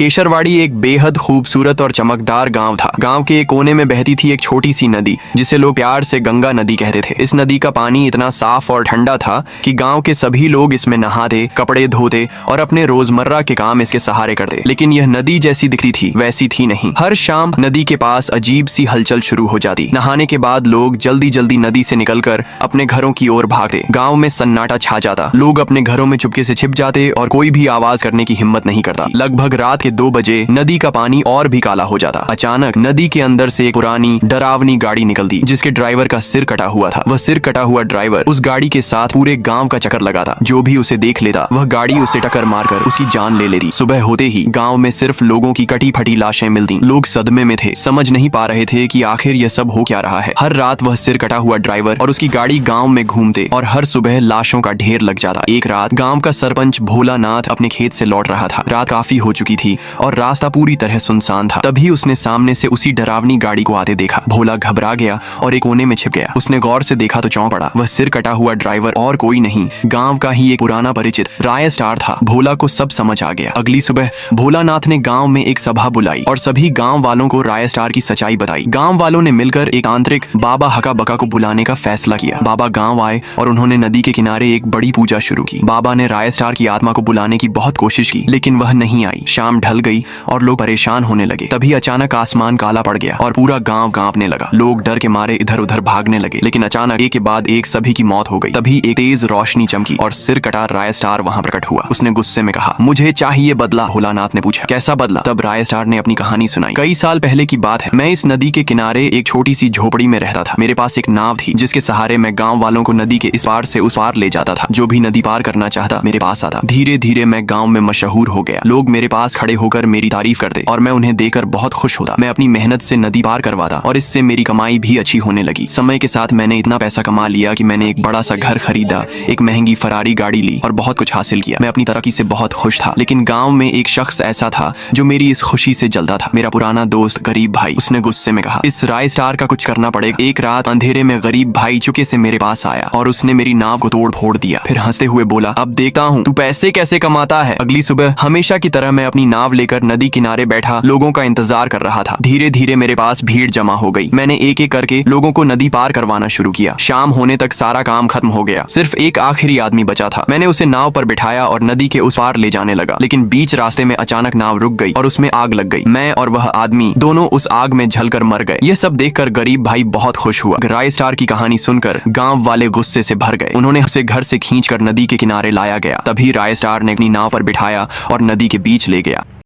केशरवाड़ी एक बेहद खूबसूरत और चमकदार गांव था। गांव के एक कोने में बहती थी एक छोटी सी नदी जिसे लोग प्यार से गंगा नदी कहते थे। इस नदी का पानी इतना साफ और ठंडा था कि गांव के सभी लोग इसमें नहाते, कपड़े धोते और अपने रोजमर्रा के काम इसके सहारे करते। लेकिन यह नदी जैसी दिखती थी वैसी थी नहीं। हर शाम नदी के पास अजीब सी हलचल शुरू हो जाती। नहाने के बाद लोग जल्दी जल्दी नदी से निकलकर अपने घरों की ओर भागते। गाँव में सन्नाटा छा जाता। लोग अपने घरों में चुपके से छिप जाते और कोई भी आवाज करने की हिम्मत नहीं करता। लगभग रात के 2 बजे नदी का पानी और भी काला हो जाता। अचानक नदी के अंदर से एक पुरानी डरावनी गाड़ी निकलती जिसके ड्राइवर का सिर कटा हुआ था। वह सिर कटा हुआ ड्राइवर उस गाड़ी के साथ पूरे गांव का चक्कर लगाता। जो भी उसे देख लेता वह गाड़ी उसे टक्कर मारकर उसकी जान ले लेती। सुबह होते ही गांव में सिर्फ लोगों की कटी फटी लाशें मिलती। लोग सदमे में थे, समझ नहीं पा रहे थे कि आखिर यह सब हो क्या रहा है। हर रात वह सिर कटा हुआ ड्राइवर और उसकी गाड़ी गाँव में घूमते और हर सुबह लाशों का ढेर लग जाता। एक रात गाँव का सरपंच भोलानाथ अपने खेत से लौट रहा था। रात काफी हो चुकी थी और रास्ता पूरी तरह सुनसान था। तभी उसने सामने से उसी डरावनी गाड़ी को आते देखा। भोला घबरा गया और एक कोने में छिप गया। उसने गौर से देखा तो चौंक पड़ा। वह सिर कटा हुआ ड्राइवर और कोई नहीं, गांव का ही एक पुराना परिचित राय स्टार था। भोला को सब समझ आ गया। अगली सुबह भोलानाथ ने गांव में एक सभा बुलाई और सभी गांव वालों को राय स्टार की सच्चाई बताई। गांव वालों ने मिलकर एक तांत्रिक बाबा हका बका को बुलाने का फैसला किया। बाबा गांव आए और उन्होंने नदी के किनारे एक बड़ी पूजा शुरू की। बाबा ने राय स्टार की आत्मा को बुलाने की बहुत कोशिश की लेकिन वह नहीं आई। शाम ढल गई और लोग परेशान होने लगे। तभी अचानक आसमान काला पड़ गया और पूरा गांव कांपने लगा। लोग डर के मारे इधर उधर भागने लगे। लेकिन अचानक एक के बाद एक सभी की मौत हो गई। तभी एक तेज रोशनी चमकी और सिर कटा राय स्टार वहां प्रकट हुआ। उसने गुस्से में कहा, मुझे चाहिए बदला। भोलानाथ ने पूछा, कैसा बदला? तब राय स्टार ने अपनी कहानी सुनाई। कई साल पहले की बात है। मैं इस नदी के किनारे एक छोटी सी झोपड़ी में रहता था। मेरे पास एक नाव थी जिसके सहारे मैं गाँव वालों को नदी के इस पार से उस पार ले जाता था। जो भी नदी पार करना चाहता मेरे पास आता। धीरे धीरे मैं गाँव में मशहूर हो गया। लोग मेरे पास खड़े होकर मेरी तारीफ करते और मैं उन्हें देखकर बहुत खुश होता। मैं अपनी मेहनत से नदी पार करवाता और इससे मेरी कमाई भी अच्छी होने लगी। समय के साथ मैंने इतना पैसा कमा लिया कि मैंने एक बड़ा सा घर खरीदा, एक महंगी फरारी गाड़ी ली और बहुत कुछ हासिल किया। मैं अपनी तरक्की से बहुत खुश था। लेकिन गांव में एक शख्स ऐसा था जो मेरी इस खुशी से जलता था। मेरा पुराना दोस्त गरीब भाई। उसने गुस्से में कहा, इस राय स्टार का कुछ करना पड़ेगा। एक रात अंधेरे में गरीब भाई चुपके से मेरे पास आया और उसने मेरी नाव को तोड़ फोड़ दिया। फिर हंसते हुए बोला, अब देखता हूँ तू पैसे कैसे कमाता है। अगली सुबह हमेशा की तरह मैं अपनी नाव लेकर नदी किनारे बैठा लोगों का इंतजार कर रहा था। धीरे धीरे मेरे पास भीड़ जमा हो गई। मैंने एक एक करके लोगों को नदी पार करवाना शुरू किया। शाम होने तक सारा काम खत्म हो गया। सिर्फ एक आखिरी आदमी बचा था। मैंने उसे नाव पर बिठाया और नदी के उस पार ले जाने लगा। लेकिन बीच रास्ते में अचानक नाव रुक गई और उसमें आग लग गई। मैं और वह आदमी दोनों उस आग में जलकर मर गए। यह सब देखकर गरीब भाई बहुत खुश हुआ। राय स्टार की कहानी सुनकर गांव वाले गुस्से से भर गए। उन्होंने उसे घर से खींचकर नदी के किनारे लाया गया। तभी राय स्टार ने अपनी नाव पर बिठाया और नदी के बीच ले गया।